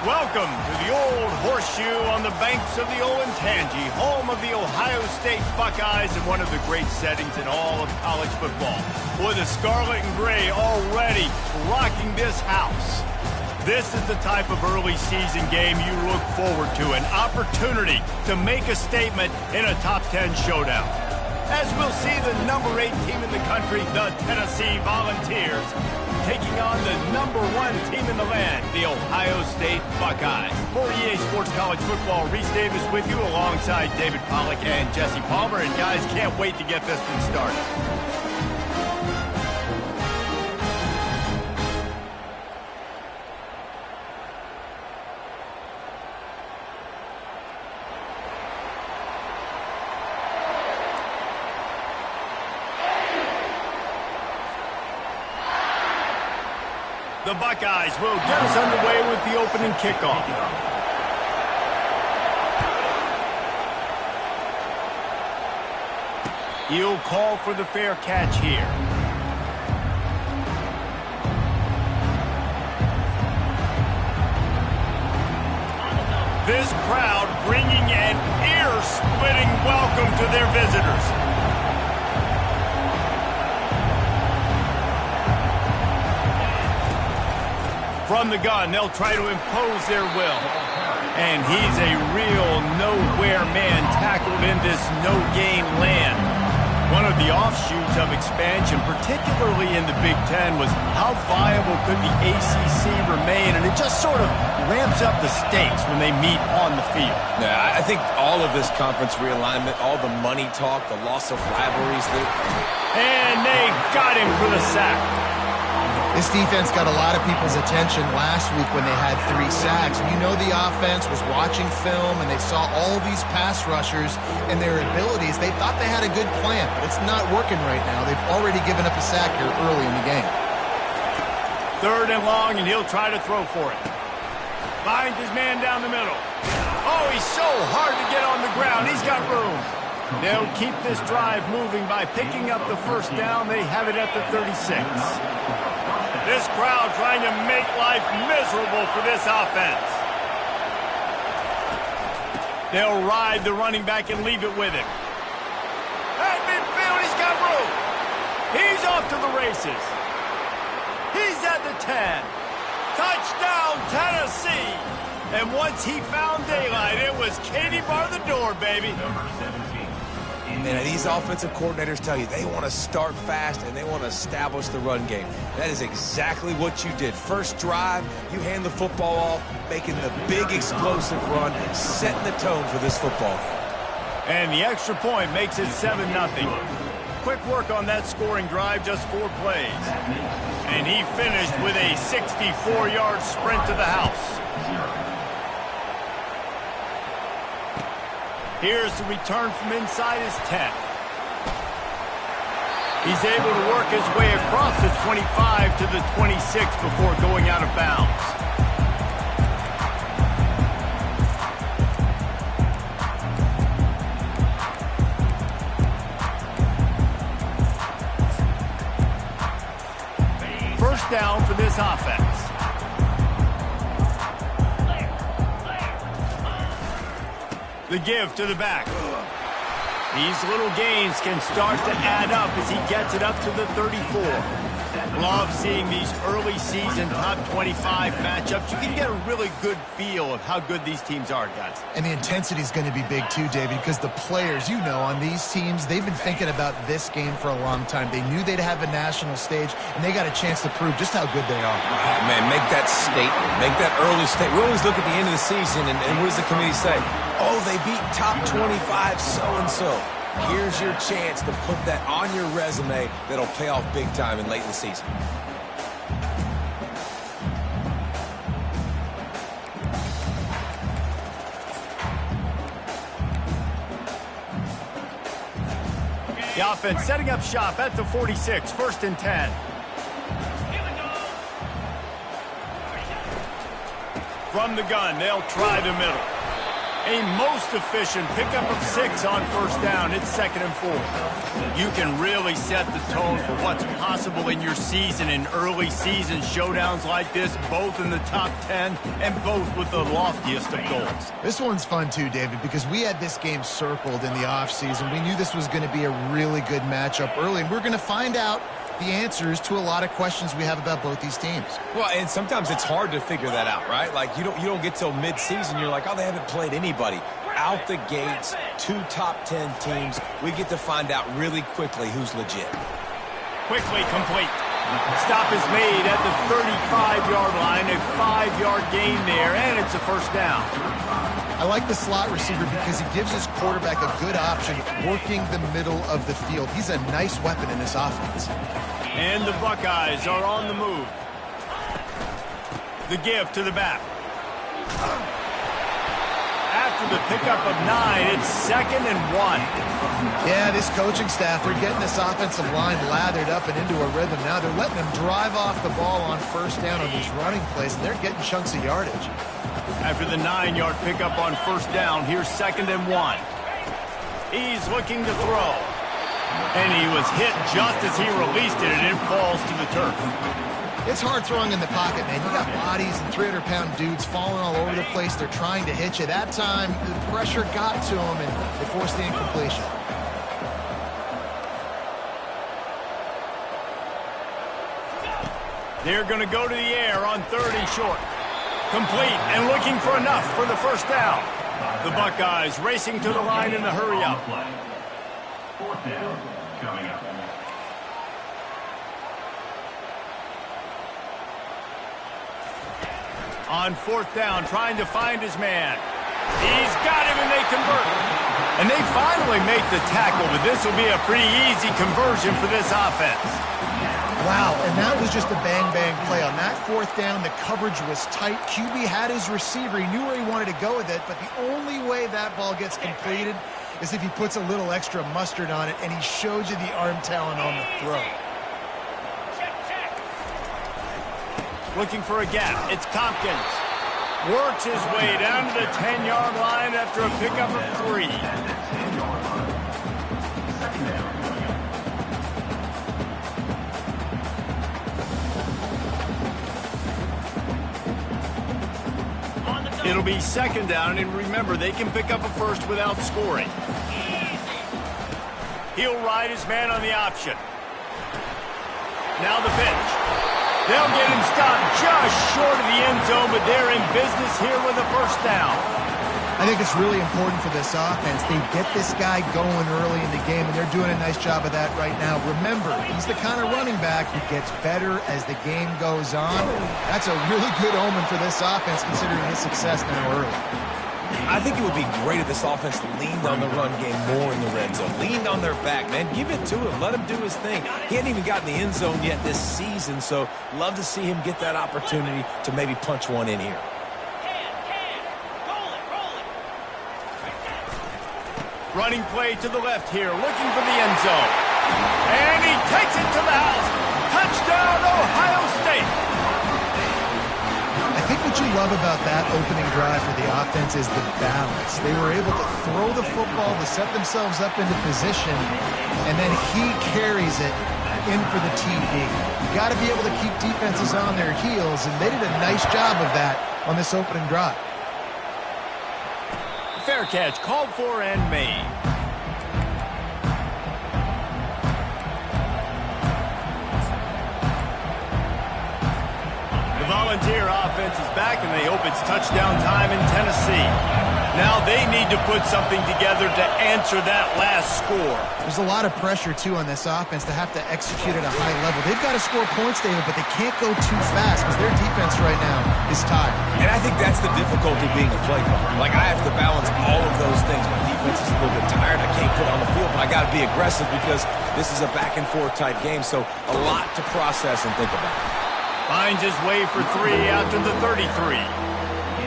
Welcome to the Old Horseshoe on the banks of the Olentangy, home of the Ohio State Buckeyes and one of the great settings in all of college football. Boy, the scarlet and gray already rocking this house. This is the type of early season game you look forward to, an opportunity to make a statement in a top 10 showdown. As we'll see the number 8 team in the country, the Tennessee Volunteers, taking on the number 1 team in the land, the Ohio State Buckeyes. For EA Sports College Football, Reese Davis with you alongside David Pollack and Jesse Palmer. And guys, can't wait to get this one started. The Buckeyes will get us underway with the opening kickoff. He'll call for the fair catch here. This crowd bringing an ear-splitting welcome to their visitors. From the gun, they'll try to impose their will. And he's a real nowhere man tackled in this no-gain land. One of the offshoots of expansion, particularly in the Big Ten, was how viable could the ACC remain, and it just sort of ramps up the stakes when they meet on the field. Yeah, I think all of this conference realignment, all the money talk, the loss of rivalries. And they got him for the sack. This defense got a lot of people's attention last week when they had 3 sacks. And you know the offense was watching film and they saw all these pass rushers and their abilities. They thought they had a good plan, but it's not working right now. They've already given up a sack here early in the game. 3rd and long, and he'll try to throw for it. Finds his man down the middle. Oh, he's so hard to get on the ground. He's got room. They'll keep this drive moving by picking up the 1st down. They have it at the 36. This crowd trying to make life miserable for this offense. They'll ride the running back and leave it with him. At midfield, he's got room. He's off to the races. He's at the 10. Touchdown, Tennessee. And once he found daylight, it was Katie bar the door, baby. Man, these offensive coordinators tell you they want to start fast and they want to establish the run game. That is exactly what you did. First drive, you hand the football off, making the big explosive run, setting the tone for this football game. And the extra point makes it 7-0. Quick work on that scoring drive, just 4 plays. And he finished with a 64-yard sprint to the house. Here's the return from inside his 10. He's able to work his way across the 25 to the 26 before going out of bounds. First down for this offense. The give to the back. These little gains can start to add up as he gets it up to the 34. Love seeing these early season top 25 matchups. You can get a really good feel of how good these teams are, guys. And the intensity is going to be big too, David, because the players, you know, on these teams, they've been thinking about this game for a long time. They knew they'd have a national stage, and they got a chance to prove just how good they are. Oh, man, make that statement. Make that early statement. We always look at the end of the season, and what does the committee say? Oh, they beat top 25 so-and-so. Here's your chance to put that on your resume that'll pay off big time in late in the season. The offense setting up shop at the 46, 1st and 10. From the gun, they'll try the middle. A most efficient pickup of 6 on first down. It's 2nd and 4. You can really set the tone for what's possible in your season in early season showdowns like this, both in the top 10 and both with the loftiest of goals. This one's fun too, David, because we had this game circled in the offseason. We knew this was going to be a really good matchup early, and we're going to find out the answers to a lot of questions we have about both these teams. Well, and sometimes it's hard to figure that out, right? Like, you don't get till mid-season, you're like, oh, they haven't played anybody. Out the gates, 2 top 10 teams. We get to find out really quickly who's legit. Quickly complete. Stop is made at the 35-yard line, a 5-yard gain there, and it's a first down. I like the slot receiver because he gives his quarterback a good option working the middle of the field. He's a nice weapon in this offense. And the Buckeyes are on the move. The give to the back. After the pickup of 9, it's 2nd and 1. Yeah, this coaching staff, they're getting this offensive line lathered up and into a rhythm now. They're letting them drive off the ball on first down on these running plays, and they're getting chunks of yardage. After the 9-yard pickup on first down, here's 2nd and 1. He's looking to throw. And he was hit just as he released it, and it falls to the turf. It's hard throwing in the pocket, man. You got bodies and 300-pound dudes falling all over the place. They're trying to hit you. That time, the pressure got to him, and they forced the incompletion. They're going to go to the air on 3rd and short. Complete and looking for enough for the first down. The Buckeyes racing to the line in the hurry-up. 4th down coming up. On 4th down, trying to find his man. He's got him, and they convert. And they finally make the tackle, but this will be a pretty easy conversion for this offense. Wow, and that was just a bang-bang play. On that 4th down, the coverage was tight. QB had his receiver. He knew where he wanted to go with it, but the only way that ball gets completed is if he puts a little extra mustard on it, and he shows you the arm talent on the throw. Looking for a gap. It's Tompkins. Works his way down to the 10-yard line after a pickup of 3. It'll be 2nd down, and remember, they can pick up a first without scoring. He'll ride his man on the option. Now the pitch. They'll get him stopped just short of the end zone, but they're in business here with a first down. I think it's really important for this offense. They get this guy going early in the game, and they're doing a nice job of that right now. Remember, he's the kind of running back who gets better as the game goes on. That's a really good omen for this offense, considering his success now early. I think it would be great if this offense leaned on the run game more in the red zone. Leaned on their back, man. Give it to him. Let him do his thing. He hadn't even gotten the end zone yet this season, so love to see him get that opportunity to maybe punch one in here. Running play to the left here, looking for the end zone. And he takes it to the house. Touchdown, Ohio State. I think what you love about that opening drive for the offense is the balance. They were able to throw the football to set themselves up into position, and then he carries it in for the TD. You got to be able to keep defenses on their heels, and they did a nice job of that on this opening drive. Fair catch, called for and made. The Volunteer offense is back, and they hope it's touchdown time in Tennessee. Now they need to put something together to answer that last score. There's a lot of pressure, too, on this offense to have to execute at a high level. They've got to score points, David, but they can't go too fast because their defense right now is tired. And I think that's the difficulty being a play caller. Like, I have to balance all of those things. My defense is a little bit tired. I can't put on the field, but I got to be aggressive because this is a back-and-forth type game, so a lot to process and think about. Finds his way for 3 out to the 33.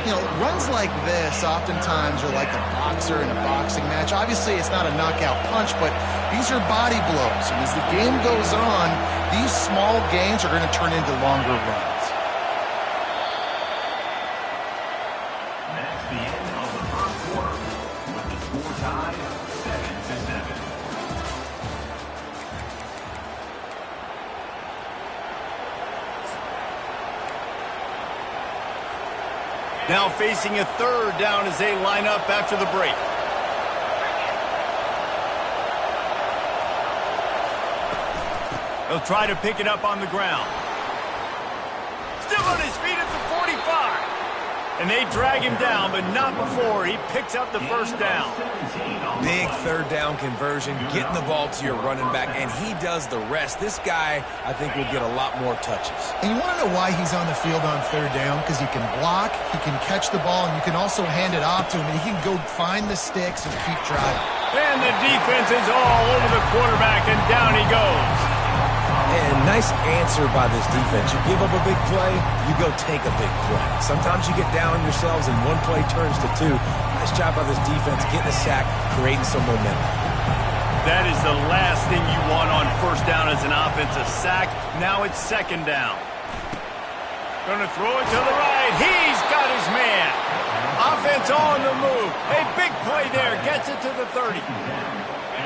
You know, runs like this oftentimes are like a boxer in a boxing match. Obviously, it's not a knockout punch, but these are body blows. And as the game goes on, these small gains are going to turn into longer runs. That's the end of the first quarter. Now facing a third down as they line up after the break. He'll try to pick it up on the ground. Still on his feet at the 45. And they drag him down, but not before he picks up the first down. Big third down conversion, getting the ball to your running back, and he does the rest. This guy, I think, will get a lot more touches. And you want to know why he's on the field on third down? Because he can block, he can catch the ball, and you can also hand it off to him, and he can go find the sticks and keep driving. And the defense is all over the quarterback, and down he goes. And nice answer by this defense. You give up a big play, you go take a big play. Sometimes you get down on yourselves and one play turns to two. Nice job by this defense, getting a sack, creating some momentum. That is the last thing you want on first down as an offensive sack. Now it's second down. Gonna throw it to the right. He's got his man. Offense on the move. A big play there. Gets it to the 30.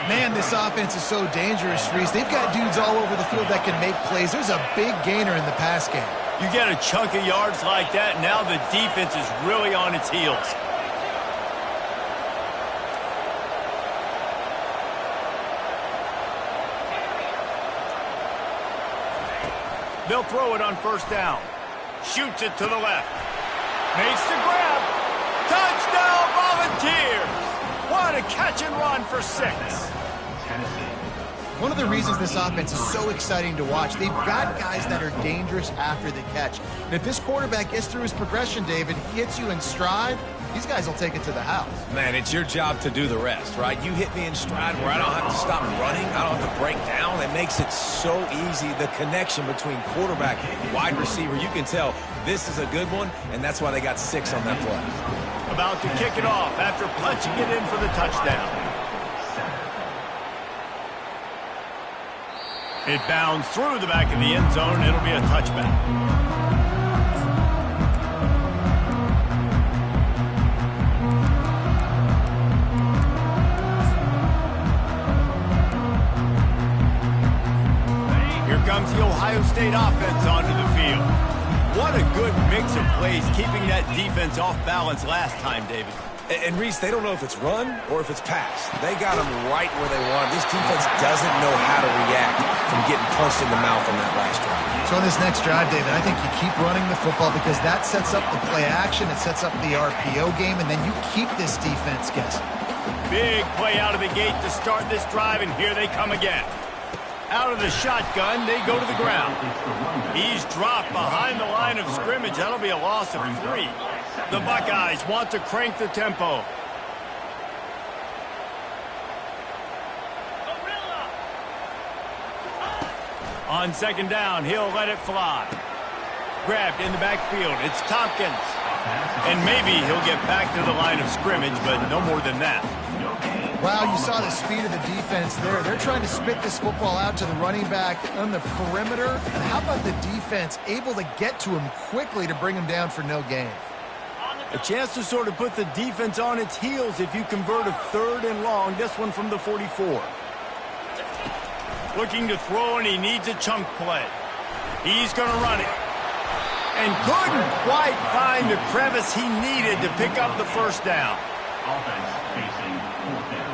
Man, this offense is so dangerous, Reese. They've got dudes all over the field that can make plays. There's a big gainer in the pass game. You get a chunk of yards like that, now the defense is really on its heels. They'll throw it on first down. Shoots it to the left. Makes the grab. Touchdown, Volunteers! What a catch and run for 6. One of the reasons this offense is so exciting to watch, they've got guys that are dangerous after the catch. And if this quarterback gets through his progression, David, hits you in stride, these guys will take it to the house. Man, it's your job to do the rest, right? You hit me in stride where I don't have to stop running. I don't have to break down. It makes it so easy. The connection between quarterback and wide receiver, you can tell this is a good one, and that's why they got 6 on that play. About to kick it off after punching it in for the touchdown. It bounds through the back of the end zone. It'll be a touchback. Here comes the Ohio State offense onto the field. What a good mix of plays, keeping that defense off balance last time, David. And Reese, they don't know if it's run or if it's pass. They got them right where they want. This defense doesn't know how to react from getting punched in the mouth on that last drive. So on this next drive, David, I think you keep running the football because that sets up the play action, it sets up the RPO game, and then you keep this defense guessing. Big play out of the gate to start this drive, and here they come again. Out of the shotgun, they go to the ground. He's dropped behind the line of scrimmage. That'll be a loss of 3. The Buckeyes want to crank the tempo. On second down, he'll let it fly. Grabbed in the backfield. It's Tompkins. And maybe he'll get back to the line of scrimmage, but no more than that. Wow, you saw the speed of the defense there. They're trying to spit this football out to the running back on the perimeter. And how about the defense able to get to him quickly to bring him down for no gain? A chance to sort of put the defense on its heels if you convert a third and long. This one from the 44. Looking to throw, and he needs a chunk play. He's going to run it. And couldn't quite find the crevice he needed to pick up the first down. Offense facing fourth down.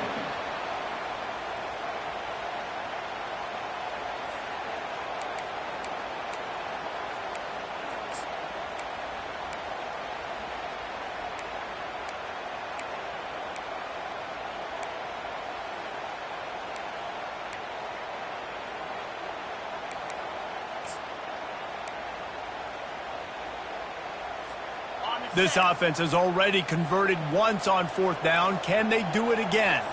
This offense has already converted once on fourth down. Can they do it again?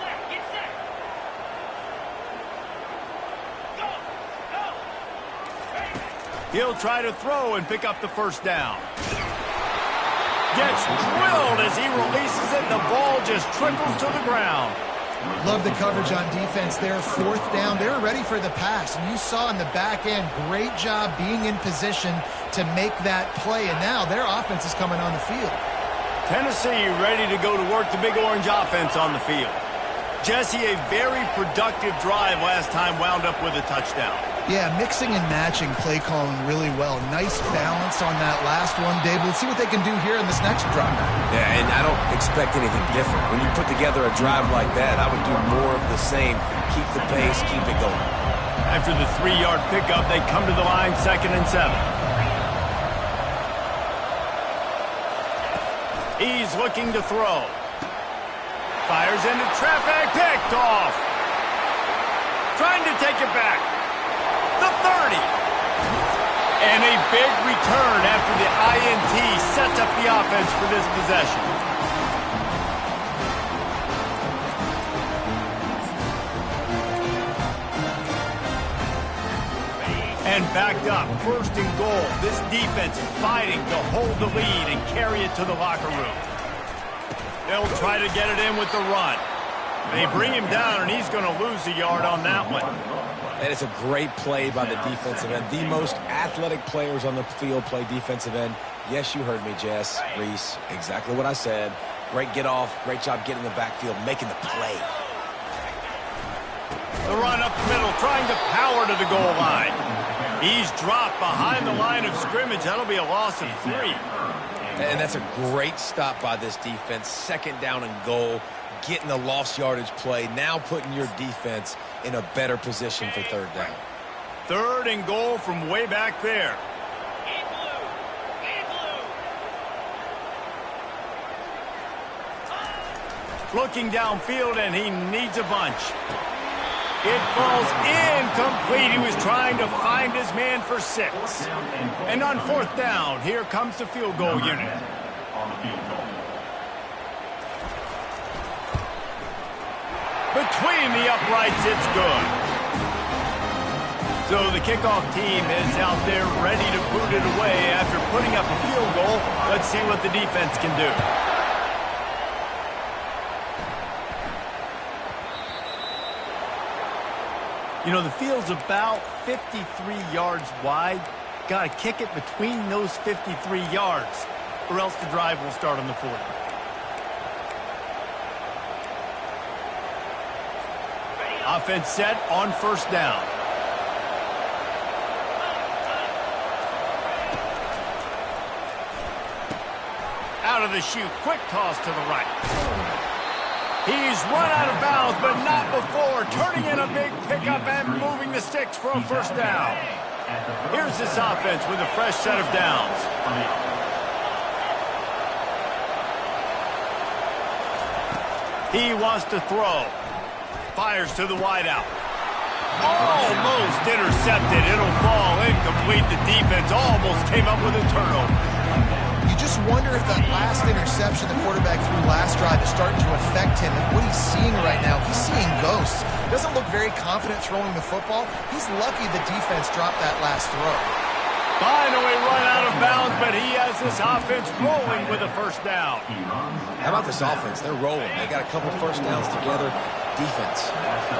He'll try to throw and pick up the first down. Gets drilled as he releases it. The ball just trickles to the ground. Love the coverage on defense there. Fourth down. They're ready for the pass. And you saw in the back end, great job being in position to make that play. And now their offense is coming on the field. Tennessee ready to go to work the Big Orange offense on the field. Jesse, a very productive drive last time, wound up with a touchdown. Yeah, mixing and matching play calling really well. Nice balance on that last one, Dave. Let's see what they can do here in this next drive. Yeah, and I don't expect anything different. When you put together a drive like that, I would do more of the same. Keep the pace, keep it going. After the 3-yard pickup, they come to the line, 2nd and 7. He's looking to throw. Fires into traffic, picked off. Trying to take it back. The 30. And a big return after the INT sets up the offense for this possession. And backed up, 1st and goal. This defense fighting to hold the lead and carry it to the locker room. They'll try to get it in with the run. They bring him down, and he's going to lose a yard on that one. And it's a great play by the defensive end. The most athletic players on the field play defensive end. Yes, you heard me, Jess, Reese. Exactly what I said. Great get off. Great job getting in the backfield, making the play. The run up the middle, trying to power to the goal line. He's dropped behind the line of scrimmage. That'll be a loss of 3. And that's a great stop by this defense. 2nd down and goal. Getting the lost yardage play. Now putting your defense in a better position for 3rd down. 3rd and goal from way back there. Looking downfield, and he needs a bunch. It falls incomplete. He was trying to find his man for 6. And on 4th down, here comes the field goal unit. Between the uprights, it's good. So the kickoff team is out there ready to boot it away after putting up a field goal. Let's see what the defense can do. You know, the field's about 53 yards wide. Got to kick it between those 53 yards, or else the drive will start on the 40. Offense set on 1st down. Out of the chute, quick toss to the right. He's run out of bounds, but not before. Turning in a big pickup and moving the sticks for a 1st down. Here's this offense with a fresh set of downs. He wants to throw. Fires to the wideout. Almost intercepted. It'll fall incomplete. The defense almost came up with a turnover. You just wonder if that last interception the quarterback threw last drive is starting to affect him and what he's seeing right now. He's seeing ghosts. Doesn't look very confident throwing the football. He's lucky the defense dropped that last throw. Finally run out of bounds, but he has this offense rolling with a 1st down. How about this offense? They're rolling. They got a couple 1st downs together. Defense.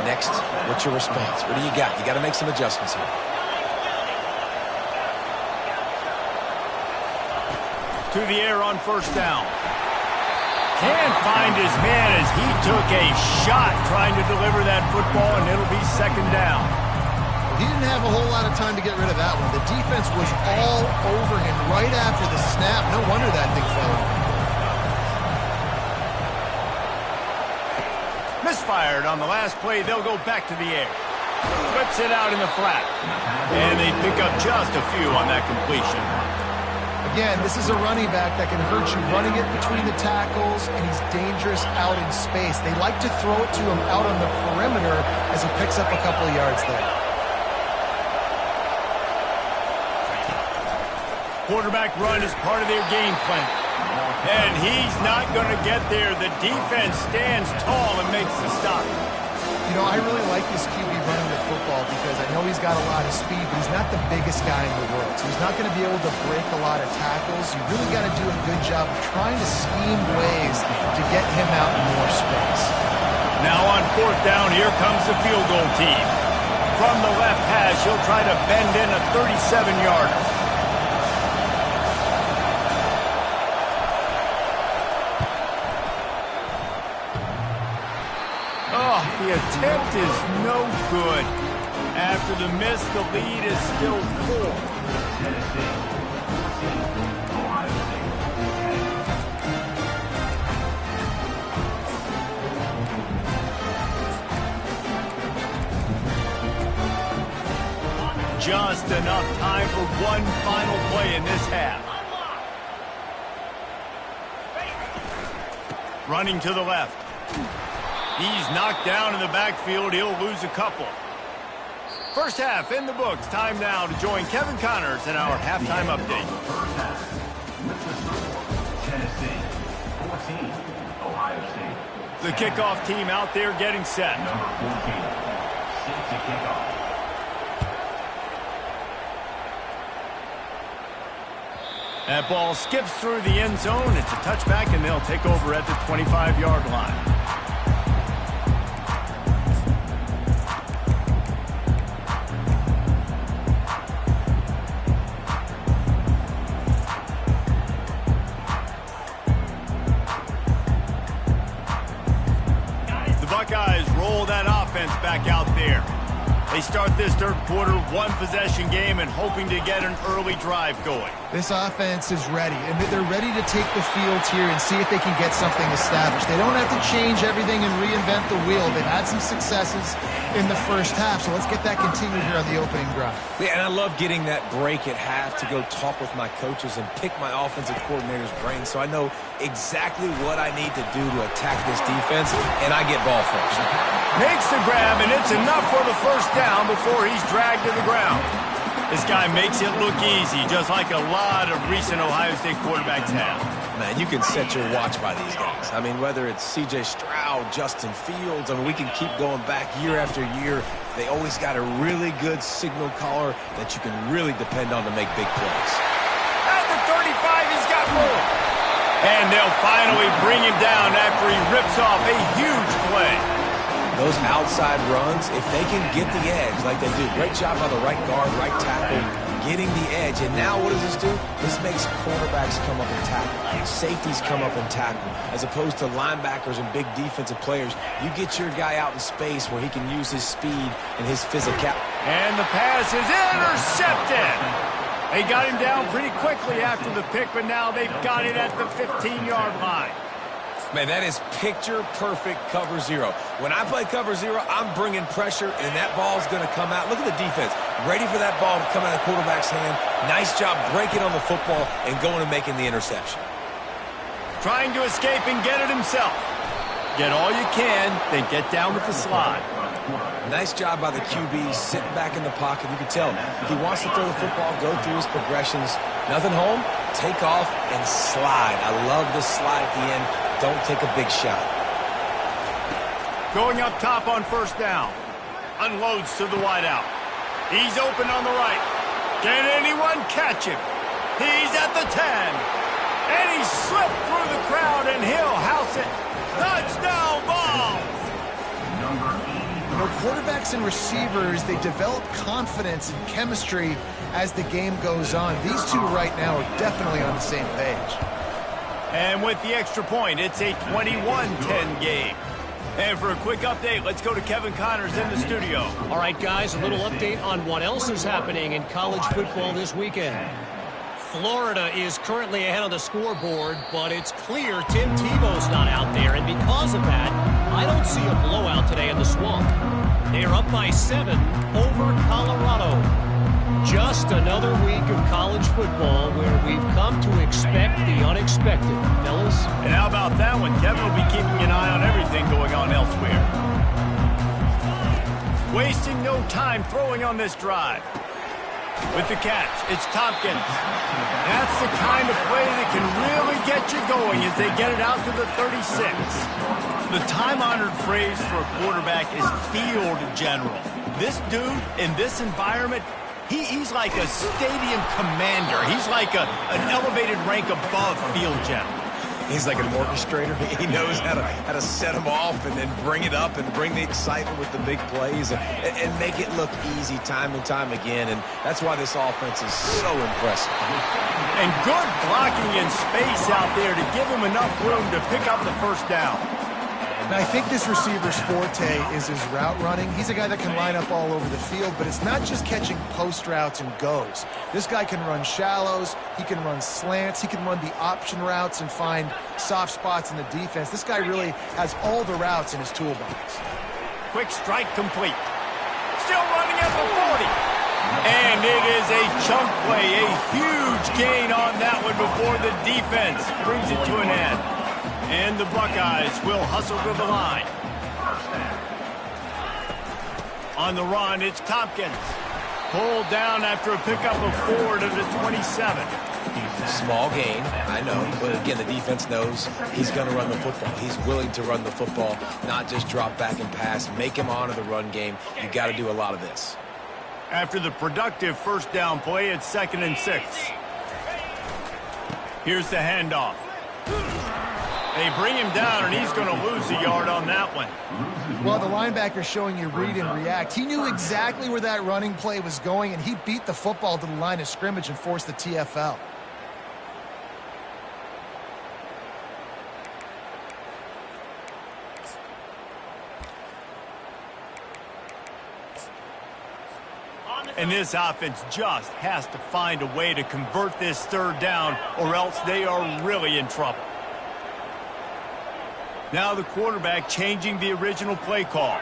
Next, what's your response? What do you got? You got to make some adjustments here. To the air on 1st down. Can't find his man as he took a shot trying to deliver that football, and it'll be 2nd down. He didn't have a whole lot of time to get rid of that one. The defense was all over him right after the snap. No wonder that thing fell. Misfired on the last play. They'll go back to the air. Flips it out in the flat. And they pick up just a few on that completion. Again, this is a running back that can hurt you running it between the tackles, and he's dangerous out in space. They like to throw it to him out on the perimeter as he picks up a couple of yards there. Quarterback run is part of their game plan. And he's not going to get there. The defense stands tall and makes the stop. You know, I really like this QB running the football because I know he's got a lot of speed, but he's not the biggest guy in the world. So he's not going to be able to break a lot of tackles. You really got to do a good job of trying to scheme ways to get him out in more space. Now on 4th down, here comes the field goal team. From the left hash, he'll try to bend in a 37-yarder. The attempt is no good. After the miss, the lead is still 4. Tennessee, 14, Ohio State. Just enough time for one final play in this half. Running to the left. He's knocked down in the backfield. He'll lose a couple. First half in the books. Time now to join Kevin Connors in our halftime update. First half, with the score, Tennessee, 14, Ohio State. The kickoff team out there getting set. Number 14, set to kick off. That ball skips through the end zone. It's a touchback, and they'll take over at the 25-yard line. The Buckeyes roll that offense back out there. They start this third quarter, one-possession game, and hoping to get an early drive going. This offense is ready, and they're ready to take the field here and see if they can get something established. They don't have to change everything and reinvent the wheel. They've had some successes in the first half, so let's get that continued here on the opening drive. Yeah, and I love getting that break at half to go talk with my coaches and pick my offensive coordinator's brain so I know exactly what I need to do to attack this defense, and I get ball first. Makes the grab, and it's enough for the first down before he's dragged to the ground. This guy makes it look easy, just like a lot of recent Ohio State quarterbacks have. Man, you can set your watch by these guys. I mean, whether it's C.J. Stroud, Justin Fields, I mean, we can keep going back year after year. They always got a really good signal caller that you can really depend on to make big plays. At the 35, he's got more. And they'll finally bring him down after he rips off a huge play. Those outside runs, if they can get the edge like they do, great job by the right guard, right tackle, getting the edge. And now what does this do? This makes cornerbacks come up and tackle. Safeties come up and tackle. As opposed to linebackers and big defensive players, you get your guy out in space where he can use his speed and his physicality. And the pass is intercepted. They got him down pretty quickly after the pick, but now they've got it at the 15-yard line. Man, that is picture-perfect cover zero. When I play cover zero, I'm bringing pressure, and that ball's going to come out. Look at the defense. Ready for that ball to come out of the quarterback's hand. Nice job breaking on the football and going and making the interception. Trying to escape and get it himself. Get all you can, then get down with the slide. Nice job by the QB, sitting back in the pocket. You can tell he wants to throw the football, go through his progressions. Nothing home, take off, and slide. I love the slide at the end. Don't take a big shot. Going up top on first down. Unloads to the wideout. He's open on the right. Can anyone catch him? He's at the 10. And he slipped through the crowd, and he'll house it. Touchdown ball! You know, quarterbacks and receivers, they develop confidence and chemistry as the game goes on. These two right now are definitely on the same page. And with the extra point, it's a 21-10 game. And for a quick update, let's go to Kevin Connors in the studio. All right, guys, a little update on what else is happening in college football this weekend. Florida is currently ahead on the scoreboard, but it's clear Tim Tebow's not out there, and because of that, I don't see a blowout today in the Swamp. They are up by 7 over Colorado. Just another week of college football where we've come to expect the unexpected, fellas. And how about that one? Kevin will be keeping an eye on everything going on elsewhere. Wasting no time throwing on this drive. With the catch, it's Tompkins. That's the kind of play that can really get you going as they get it out to the 36. The time-honored phrase for a quarterback is field general. This dude, in this environment, he's like a stadium commander. He's like an elevated rank above field general. He's like an orchestrator. He knows how to set them off and then bring it up and bring the excitement with the big plays and make it look easy time and time again. And that's why this offense is so impressive. And good blocking in space out there to give him enough room to pick up the first down. Now, I think this receiver's forte is his route running. He's a guy that can line up all over the field, but it's not just catching post routes and goes. This guy can run shallows, he can run slants, he can run the option routes and find soft spots in the defense. This guy really has all the routes in his toolbox. Quick strike complete. Still running at the 40. And it is a chunk play, a huge gain on that one before the defense brings it to an end. And the Buckeyes will hustle to the line. On the run, it's Tompkins. Pulled down after a pickup of 4 to the 27. Small gain, I know, but again, the defense knows he's going to run the football. He's willing to run the football, not just drop back and pass, make him honor the run game. You got to do a lot of this. After the productive first down play, it's 2nd and 6. Here's the handoff. They bring him down, and he's going to lose a yard on that one. Well, the linebacker's showing you read and react. He knew exactly where that running play was going, and he beat the football to the line of scrimmage and forced the TFL. And this offense just has to find a way to convert this 3rd down, or else they are really in trouble. Now the quarterback changing the original play call.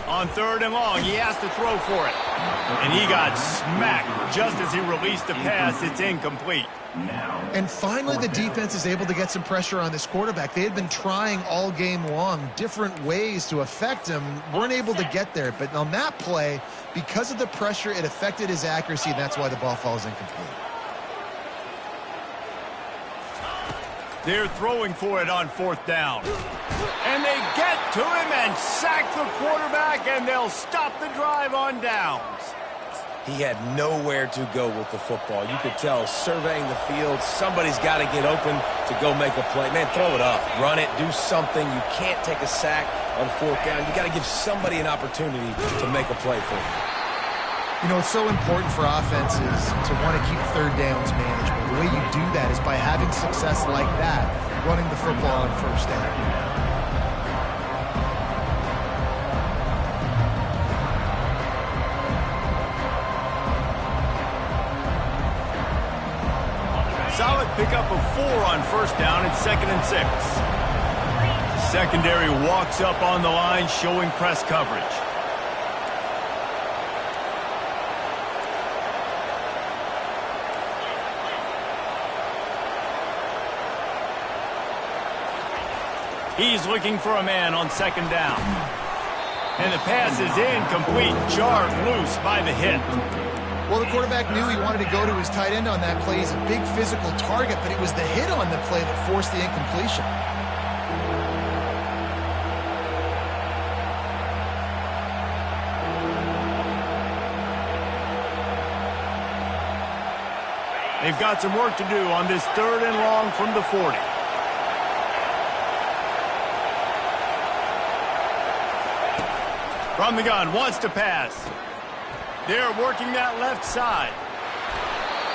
On 3rd and long, he has to throw for it. And he got smacked just as he released the pass. It's incomplete. And finally, the defense is able to get some pressure on this quarterback. They had been trying all game long different ways to affect him, weren't able to get there. But on that play, because of the pressure, it affected his accuracy, and that's why the ball falls incomplete. They're throwing for it on 4th down. And they get to him and sack the quarterback, and they'll stop the drive on downs. He had nowhere to go with the football. You could tell, surveying the field, somebody's got to get open to go make a play. Man, throw it up, run it, do something. You can't take a sack on 4th down. You got to give somebody an opportunity to make a play for you. You know, it's so important for offenses to want to keep 3rd downs manageable. The way you do that is by having success like that, running the football on 1st down. Solid pickup of 4 on 1st down. It's 2nd and 6. Secondary walks up on the line, showing press coverage. He's looking for a man on 2nd down. And the pass is incomplete, jarred loose by the hit. Well, the quarterback knew he wanted to go to his tight end on that play. He's a big physical target, but it was the hit on the play that forced the incompletion. They've got some work to do on this 3rd and long from the 40. From the gun, wants to pass. They're working that left side.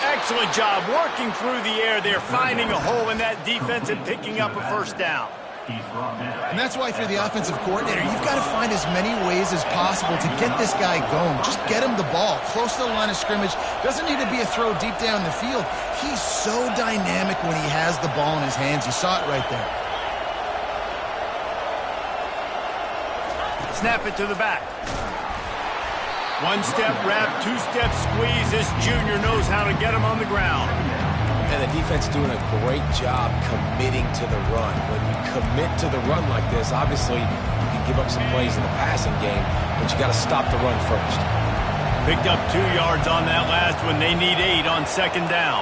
Excellent job working through the air. They're finding a hole in that defense and picking up a 1st down. And that's why, if you're the offensive coordinator, you've got to find as many ways as possible to get this guy going. Just get him the ball close to the line of scrimmage. Doesn't need to be a throw deep down the field. He's so dynamic when he has the ball in his hands. You saw it right there. Snap it to the back. 1-step wrap, 2-step squeeze. This junior knows how to get him on the ground. And the defense doing a great job committing to the run. When you commit to the run like this, obviously you can give up some plays in the passing game, but you got to stop the run first. Picked up 2 yards on that last one. They need 8 on 2nd down.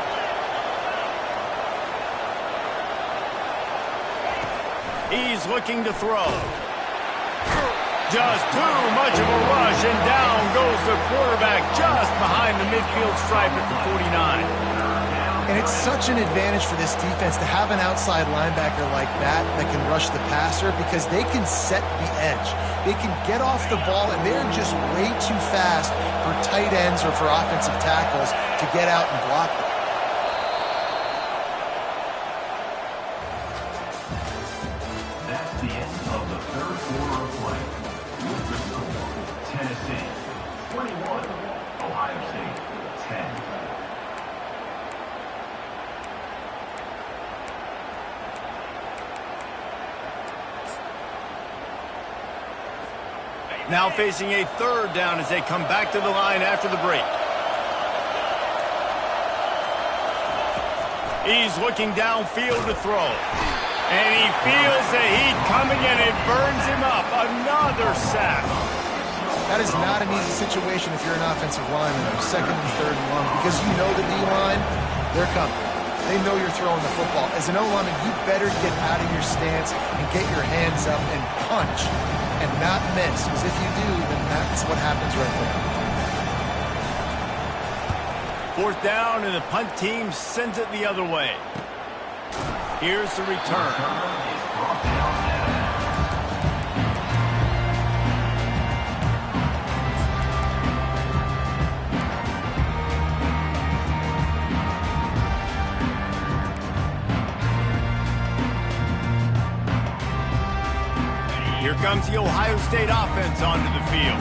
He's looking to throw. Just too much of a rush, and down goes the quarterback just behind the midfield stripe at the 49. And it's such an advantage for this defense to have an outside linebacker like that can rush the passer, because they can set the edge. They can get off the ball, and they're just way too fast for tight ends or for offensive tackles to get out and block them. 21, Ohio State 10. Now facing a third down as they come back to the line after the break. He's looking downfield to throw. And he feels the heat coming and it burns him up. Another sack. That is not an easy situation if you're an offensive lineman or second and third and long, because you know the D-line, they're coming. They know you're throwing the football. As an O-lineman, you better get out of your stance and get your hands up and punch and not miss, because if you do, then that's what happens right there. Fourth down, and the punt team sends it the other way. Here's the return. Here comes the Ohio State offense onto the field.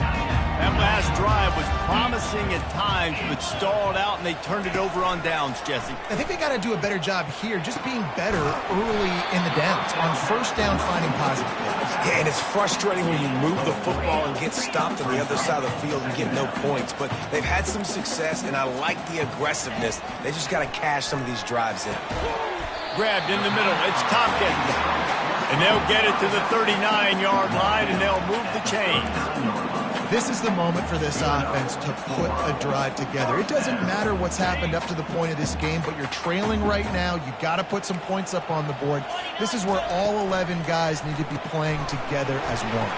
That last drive was promising at times, but stalled out, and they turned it over on downs, Jesse. I think they got to do a better job here, just being better early in the downs. On first down, finding positive plays. Yeah, and it's frustrating when you move the football and get stopped on the other side of the field and get no points. But they've had some success, and I like the aggressiveness. They just got to cash some of these drives in. Grabbed in the middle. It's Tompkins. And they'll get it to the 39-yard line, and they'll move the chains. This is the moment for this offense to put a drive together. It doesn't matter what's happened up to the point of this game, but you're trailing right now. You've got to put some points up on the board. This is where all 11 guys need to be playing together as one.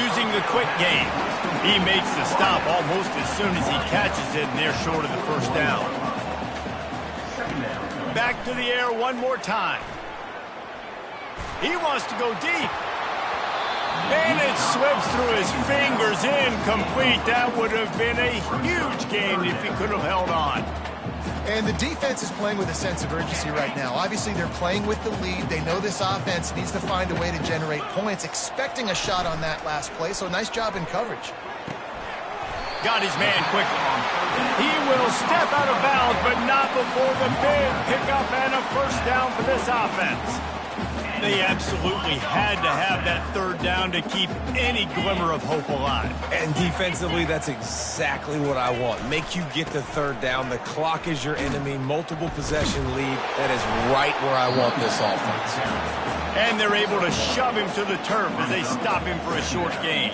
Using the quick game. He makes the stop almost as soon as he catches it, and they're short of the first down. Back to the air one more time. He wants to go deep. And it slips through his fingers, incomplete. That would have been a huge game if he could have held on. And the defense is playing with a sense of urgency right now. Obviously, they're playing with the lead. They know this offense needs to find a way to generate points, expecting a shot on that last play. So nice job in coverage. Got his man quickly. He will step out of bounds, but not before the big pickup and a first down for this offense. They absolutely had to have that third down to keep any glimmer of hope alive. And defensively, that's exactly what I want. Make you get the third down. The clock is your enemy. Multiple possession lead. That is right where I want this offense. And they're able to shove him to the turf as they stop him for a short gain.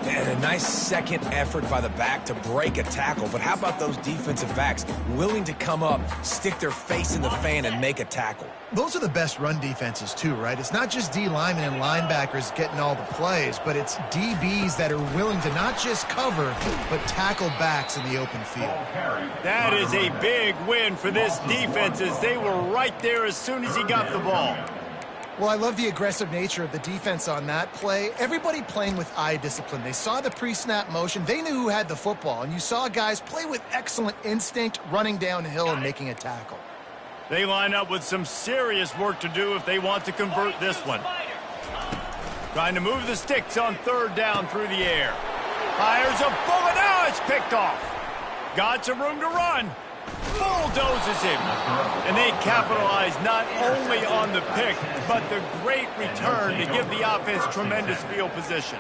And a nice second effort by the back to break a tackle. But how about those defensive backs willing to come up, stick their face in the fan, and make a tackle? Those are the best run defenses too, right? It's not just D linemen and linebackers getting all the plays, but it's DBs that are willing to not just cover, but tackle backs in the open field. That is a big win for this defense, as they were right there as soon as he got the ball. Well, I love the aggressive nature of the defense on that play. Everybody playing with eye discipline. They saw the pre-snap motion. They knew who had the football. And you saw guys play with excellent instinct, running downhill and making a tackle. They line up with some serious work to do if they want to convert this one. Trying to move the sticks on third down through the air. Fires a bullet. Now it's picked off. Got some room to run. Bulldozes him. And they capitalize not only on the pick, but the great return to give the offense tremendous field position.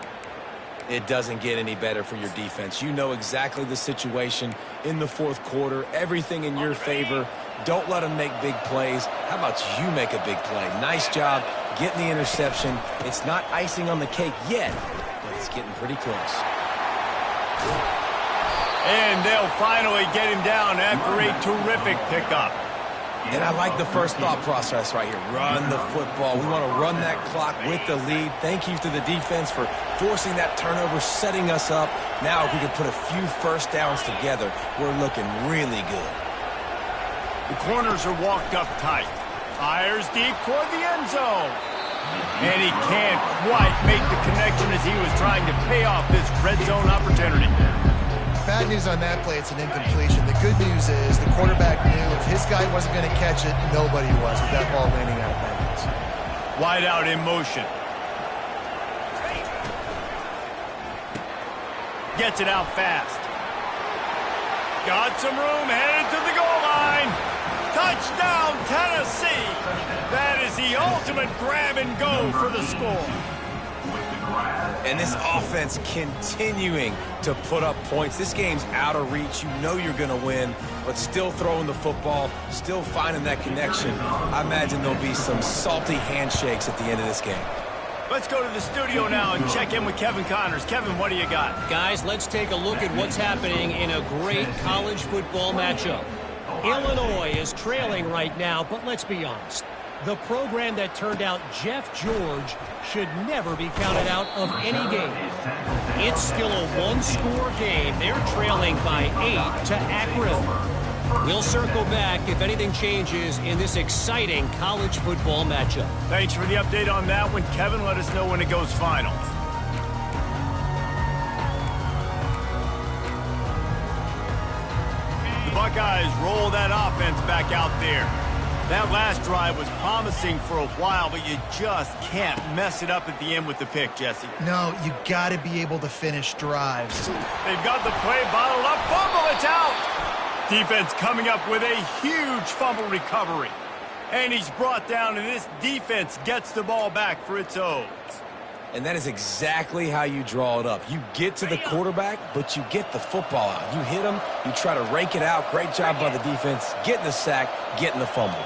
It doesn't get any better for your defense. You know exactly the situation in the fourth quarter. Everything in your favor. Don't let them make big plays. How about you make a big play? Nice job getting the interception. It's not icing on the cake yet, but it's getting pretty close. And they'll finally get him down after a terrific pickup. And I like the first thought process right here. Run the football. We want to run that clock with the lead. Thank you to the defense for forcing that turnover, setting us up. Now if we can put a few first downs together, we're looking really good. The corners are walked up tight. Fires deep toward the end zone. And he can't quite make the connection as he was trying to pay off this red zone opportunity. Bad news on that play, it's an incompletion. The good news is the quarterback knew if his guy wasn't going to catch it, nobody was with that ball landing out of bounds. Wide out in motion. Gets it out fast. Got some room, headed to the goal line. Touchdown, Tennessee. That is the ultimate grab and go for the score. And this offense continuing to put up points. This game's out of reach. You know you're going to win, but still throwing the football, still finding that connection. I imagine there'll be some salty handshakes at the end of this game. Let's go to the studio now and check in with Kevin Connors. Kevin, what do you got? Guys, let's take a look at what's happening in a great college football matchup. Illinois is trailing right now, but let's be honest. The program that turned out Jeff George should never be counted out of any game. It's still a one-score game. They're trailing by 8 to Akron. We'll circle back if anything changes in this exciting college football matchup. Thanks for the update on that one, Kevin. Let us know when it goes final. The Buckeyes roll that offense back out there. That last drive was promising for a while, but you just can't mess it up at the end with the pick, Jesse. No, you got to be able to finish drives. They've got the play bottled up. Fumble, it's out. Defense coming up with a huge fumble recovery. And he's brought down, and this defense gets the ball back for its own. And that is exactly how you draw it up. You get to the quarterback, but you get the football out. You hit him, you try to rake it out. Great job by the defense. Getting the sack, getting the fumble.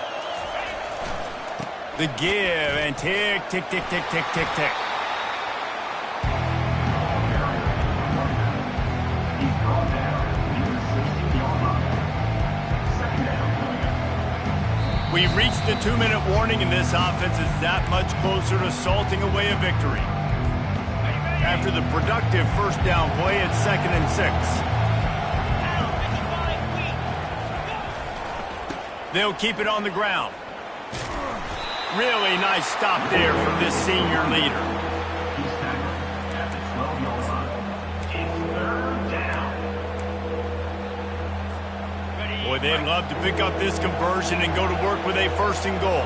The give, and tick, tick, tick, tick, tick, tick, tick. We've reached the 2-minute warning, and this offense is that much closer to salting away a victory. After the productive first down play, it's 2nd and 6. They'll keep it on the ground. Really nice stop there from this senior leader. Boy, they'd love to pick up this conversion and go to work with a 1st and goal.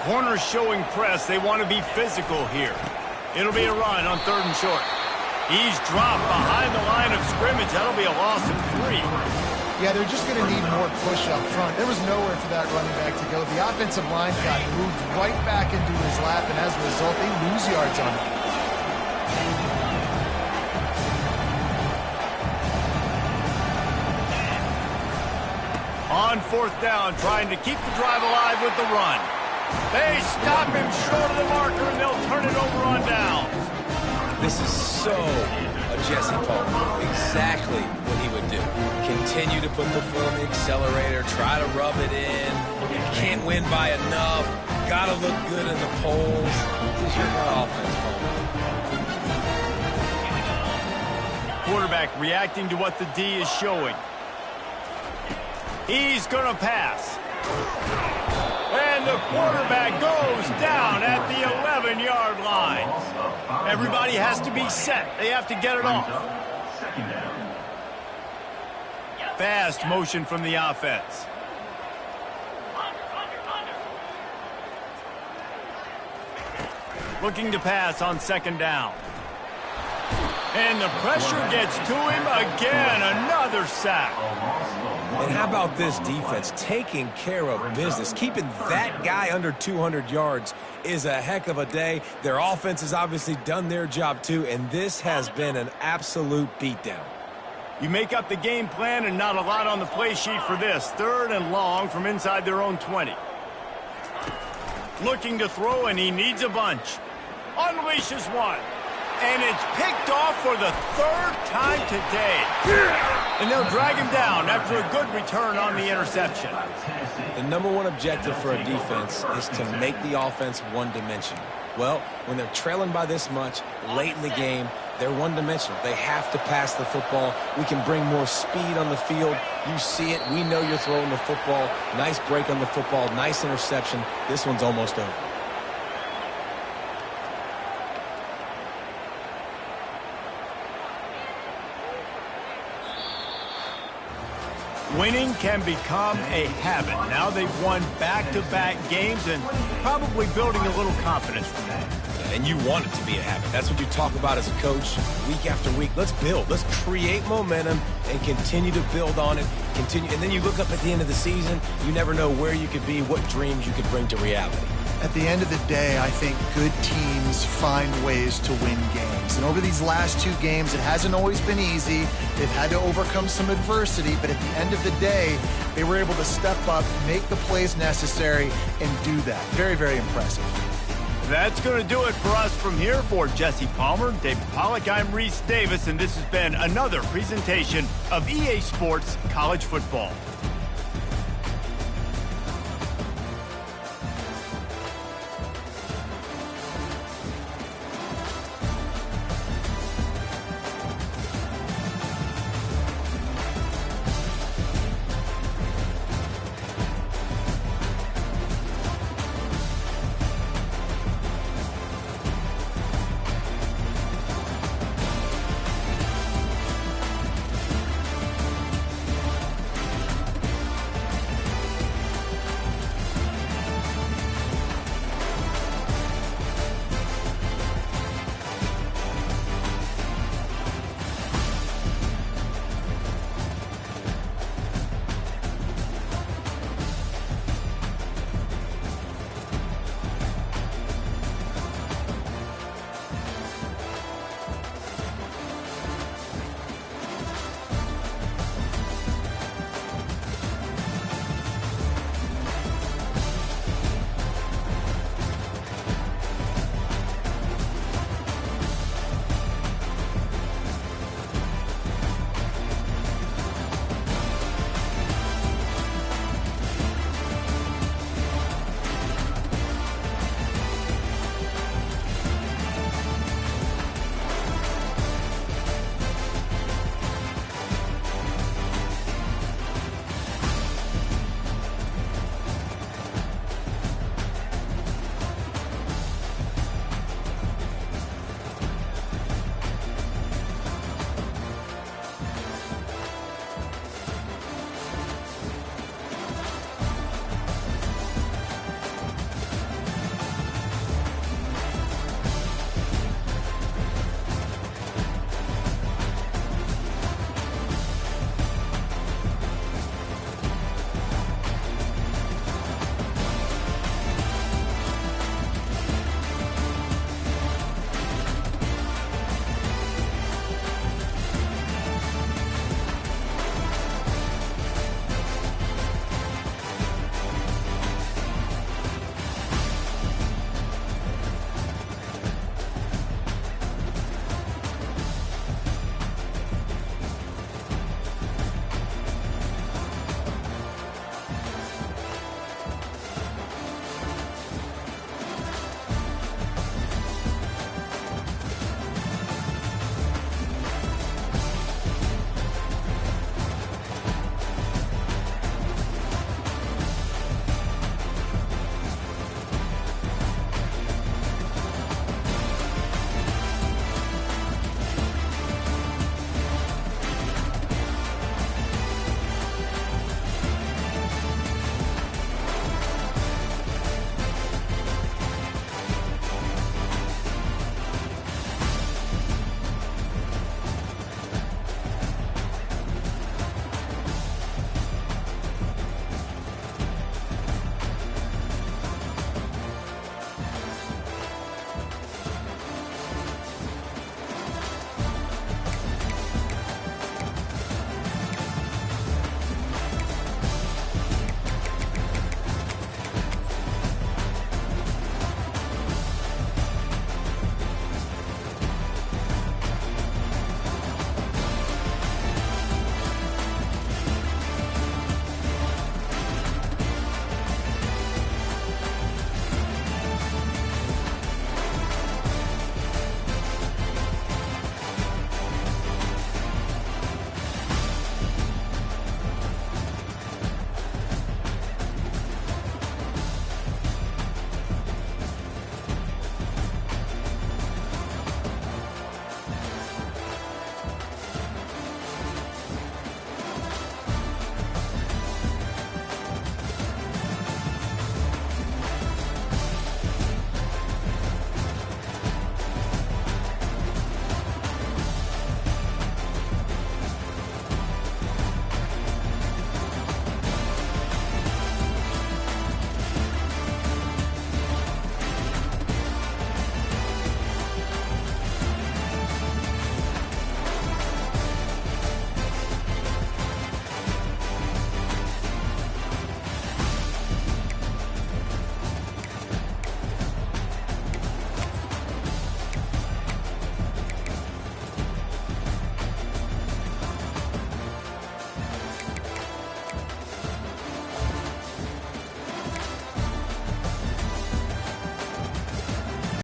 Corners showing press. They want to be physical here. It'll be a run on 3rd and short. He's dropped behind the line of scrimmage. That'll be a loss of 3. Yeah, they're just going to need more push up front. There was nowhere for that running back to go. The offensive line got moved right back into his lap, and as a result, they lose yards on him. On 4th down, trying to keep the drive alive with the run. They stop him short of the marker, and they'll turn it over on downs. This is so a Jesse Paul move. Exactly what he would do. Continue to put the foot on the accelerator, try to rub it in. Can't win by enough. Gotta look good in the polls. This is your offense, Paul. Quarterback reacting to what the D is showing. He's going to pass. And the quarterback goes down at the 11-yard line. Everybody has to be set. They have to get it off. Fast motion from the offense. Looking to pass on 2nd down. And the pressure gets to him again. Another sack. And how about this defense taking care of business? Keeping that guy under 200 yards is a heck of a day. Their offense has obviously done their job too, and this has been an absolute beatdown. You make up the game plan and not a lot on the play sheet for this. 3rd and long from inside their own 20. Looking to throw, and he needs a bunch. Unleashes one. And it's picked off for the 3rd time today. And they'll drag him down after a good return on the interception. The #1 objective for a defense is to make the offense one-dimensional. Well, when they're trailing by this much late in the game, they're one-dimensional. They have to pass the football. We can bring more speed on the field. You see it. We know you're throwing the football. Nice break on the football. Nice interception. This one's almost over. Winning can become a habit. Now they've won back-to-back games and probably building a little confidence from that. and you want it to be a habit. That's what you talk about as a coach week after week. Let's build. Let's create momentum and continue to build on it. Continue, and then you look up at the end of the season, you never know where you could be, what dreams you could bring to reality. At the end of the day, I think good teams find ways to win games. And over these last 2 games, it hasn't always been easy. They've had to overcome some adversity, but at the end of the day, they were able to step up, make the plays necessary, and do that. Very, very impressive. That's going to do it for us from here. For Jesse Palmer, David Pollack, I'm Reese Davis, and this has been another presentation of EA Sports College Football.